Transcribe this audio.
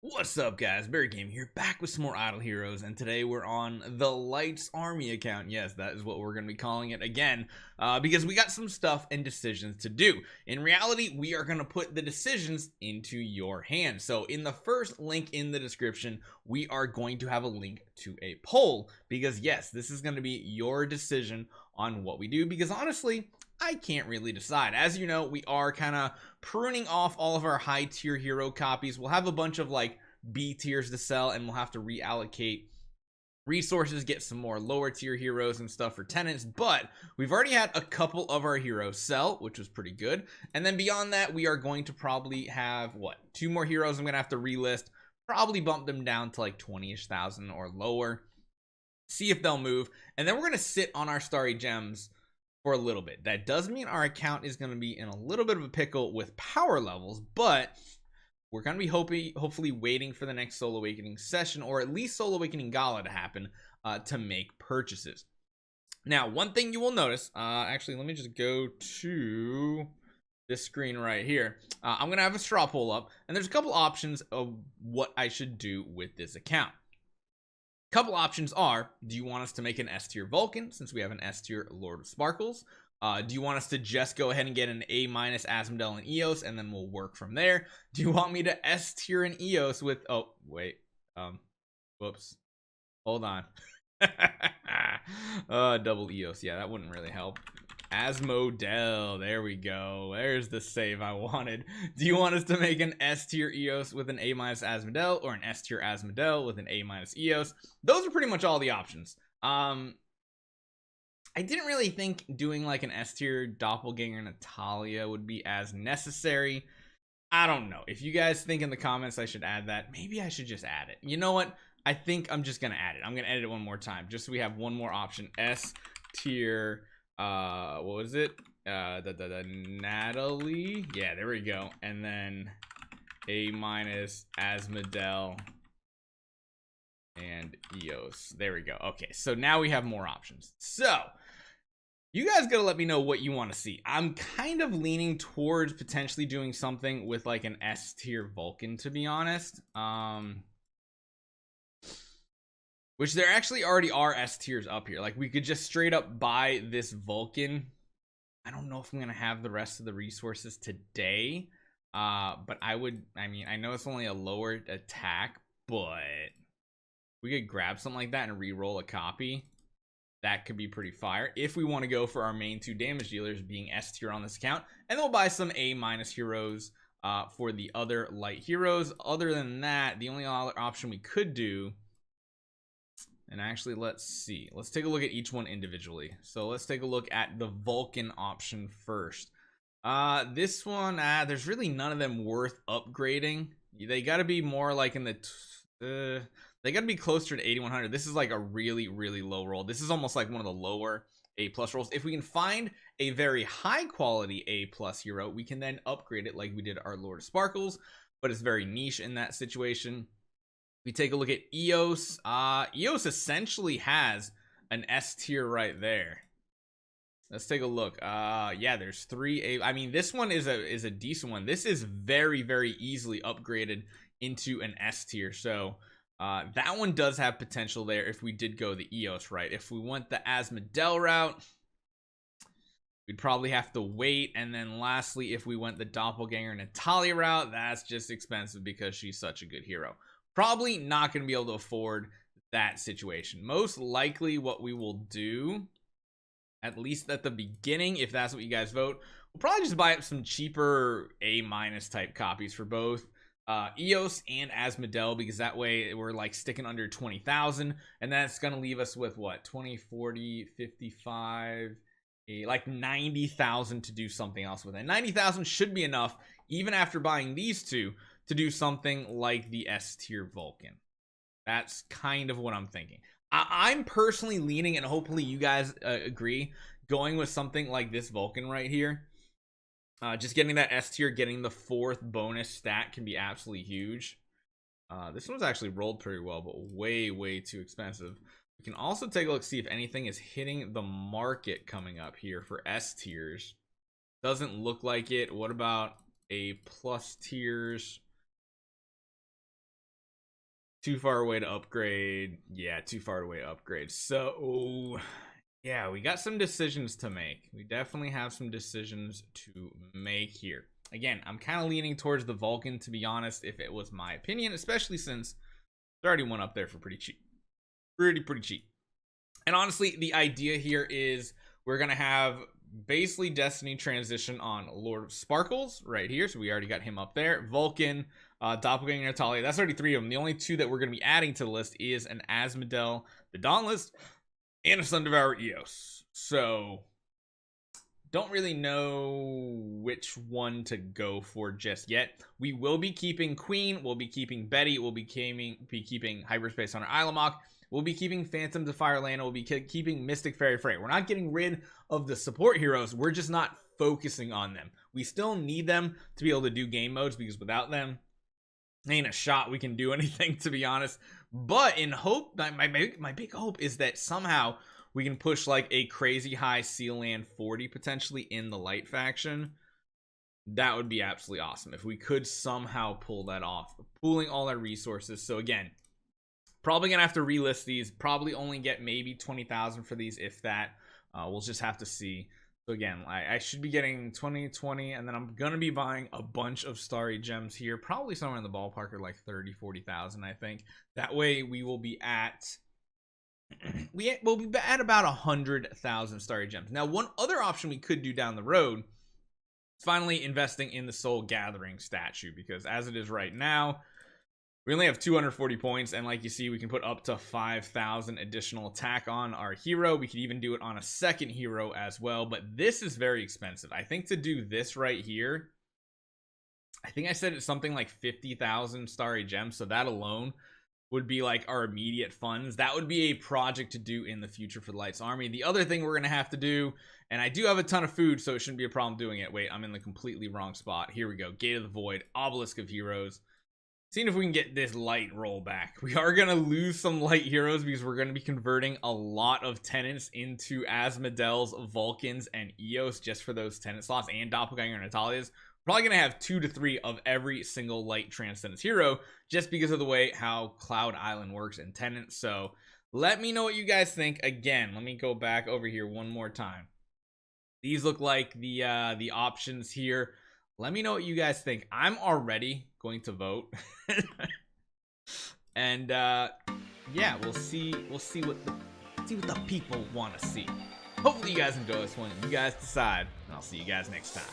What's up, guys? Barry Game here, back with some more Idle Heroes, and today we're on the Lights Army account. Yes, that is what we're going to be calling it again, because we got some stuff and decisions to do. In reality, we are going to put the decisions into your hands. So in the first link in the description, we are going to have a link to a poll, because yes, this is going to be your decision on what we do, because honestly, I can't really decide. As you know, we are kind of pruning off all of our high tier hero copies. We'll have a bunch of like B tiers to sell, and we'll have to reallocate resources, get some more lower tier heroes and stuff for tenants. But we've already had a couple of our heroes sell, which was pretty good. And then beyond that, we are going to probably have two more heroes I'm gonna have to relist, probably bump them down to like 20-ish thousand or lower, see if they'll move, and then we're gonna sit on our starry gems for a little bit. That does mean our account is going to be in a little bit of a pickle with power levels, but we're going to be hopefully waiting for the next Soul Awakening session, or at least Soul Awakening Gala to happen, to make purchases. Now, one thing you will notice, actually, let me just go to this screen right here. I'm going to have a straw poll up, and there's a couple options of what I should do with this account. Couple options are: do you want us to make an S tier Vulcan, since we have an S tier Lord of Sparkles? Do you want us to just go ahead and get an A- Asmodel and Eos, and then we'll work from there? Do you want me to S tier an Eos with, oh wait, whoops, hold on. Double Eos, yeah, that wouldn't really help. Asmodel, there we go. There's the save I wanted. Do you want us to make an S tier Eos with an A- Asmodel, or an S tier Asmodel with an A- Eos? Those are pretty much all the options. I didn't really think doing like an S tier Doppelganger Natalia would be as necessary. I don't know. If you guys think in the comments I should add that, maybe I should just add it. You know what? I think I'm just gonna add it. I'm gonna edit it one more time, just so we have one more option. S tier, what was it? The Natalie. Yeah, there we go. And then A- Asmodel and Eos. There we go. Okay, so now we have more options. So you guys gotta let me know what you want to see. I'm kind of leaning towards potentially doing something with like an S tier Vulcan, to be honest. Which there actually already are S tiers up here. Like, we could just straight up buy this Vulcan. I don't know if I'm gonna have the rest of the resources today, but I mean, I know it's only a lower attack, but we could grab something like that and re-roll a copy. That could be pretty fire if we want to go for our main two damage dealers being S tier on this account, and then we'll buy some A- heroes for the other light heroes. Other than that, the only other option we could do, and actually, let's see. Let's take a look at each one individually. So let's take a look at the Vulcan option first. This one, there's really none of them worth upgrading. They got to be more like in the, they got to be closer to 8100. This is like a really, really low roll. This is almost like one of the lower A+ rolls. If we can find a very high quality A+ hero, we can then upgrade it like we did our Lord of Sparkles, but it's very niche in that situation. We take a look at Eos. Eos essentially has an S tier right there. Let's take a look. Yeah, there's three. I mean, this one is a decent one. This is very, very easily upgraded into an S tier. So that one does have potential there if we did go the Eos right. If we went the Asmodel route, we'd probably have to wait. And then lastly, if we went the Doppelganger Natalia route, that's just expensive because she's such a good hero. Probably not going to be able to afford that situation. Most likely what we will do, at least at the beginning, if that's what you guys vote, we'll probably just buy up some cheaper A- type copies for both Eos and Asmodel, because that way we're like sticking under 20,000, and that's going to leave us with what, 20, 40, 55, like 90,000 to do something else with it. 90,000 should be enough, even after buying these two, to do something like the S tier Vulcan. That's kind of what I'm thinking. I'm personally leaning, and hopefully you guys agree, going with something like this Vulcan right here. Just getting that S tier, getting the 4th bonus stat can be absolutely huge. This one's actually rolled pretty well, but way too expensive. We can also take a look, see if anything is hitting the market coming up here for S tiers. Doesn't look like it. What about A+ tiers? Too far away to upgrade. Yeah, too far away to upgrade. So, yeah, we got some decisions to make. We definitely have some decisions to make here. Again, I'm kind of leaning towards the Vulcan, to be honest, if it was my opinion, especially since there already one up there for pretty cheap. Pretty cheap. And honestly, the idea here is we're going to have basically Destiny transition on Lord of Sparkles right here. So we already got him up there. Vulcan, Doppelganger Natalia. That's already 3 of them. The only 2 that we're going to be adding to the list is an Asmodel, the Dauntless, and a Sun Devourer Eos. So don't really know which one to go for just yet. We will be keeping Queen. We'll be keeping Betty. We'll be keeping Hyperspace Hunter Ilamok. We'll be keeping Phantom Defier Lana. We'll be keeping Mystic Fairy Frey. We're not getting rid of the support heroes. We're just not focusing on them. We still need them to be able to do game modes, because without them, ain't a shot we can do anything, to be honest. But in hope, my big hope is that somehow we can push like a crazy high Seal Land 40 potentially in the light faction. That would be absolutely awesome if we could somehow pull that off, pooling all our resources. So again, probably gonna have to relist these, probably only get maybe 20,000 for these, if that. We'll just have to see. So again, I should be getting 20, and then I'm gonna be buying a bunch of starry gems here, probably somewhere in the ballpark of like 30,000-40,000, I think. That way we will be at we'll be at about 100,000 starry gems. Now, one other option we could do down the road is finally investing in the Soul Gathering statue, because as it is right now, we only have 240 points, and like you see, we can put up to 5,000 additional attack on our hero. We could even do it on a second hero as well, but this is very expensive. I think to do this right here, I think I said it's something like 50,000 starry gems, so that alone would be like our immediate funds. That would be a project to do in the future for the Lights Army. The other thing we're gonna have to do, and I do have a ton of food, so it shouldn't be a problem doing it. Wait, I'm in the completely wrong spot. Here we go. Gate of the Void, Obelisk of Heroes. Seeing if we can get this light roll back. We are gonna lose some light heroes because we're gonna be converting a lot of tenants into Asmodel's, Vulcans, and Eos just for those tenant slots, and Doppelganger and Natalia's. Probably gonna have 2 to 3 of every single light transcendence hero, just because of the way how Cloud Island works in tenant. So let me know what you guys think. Again, let me go back over here one more time. These look like the options here. Let me know what you guys think. I'm already going to vote. And yeah, we'll see what the people want to see. Hopefully you guys enjoy this one. You guys decide, and I'll see you guys next time.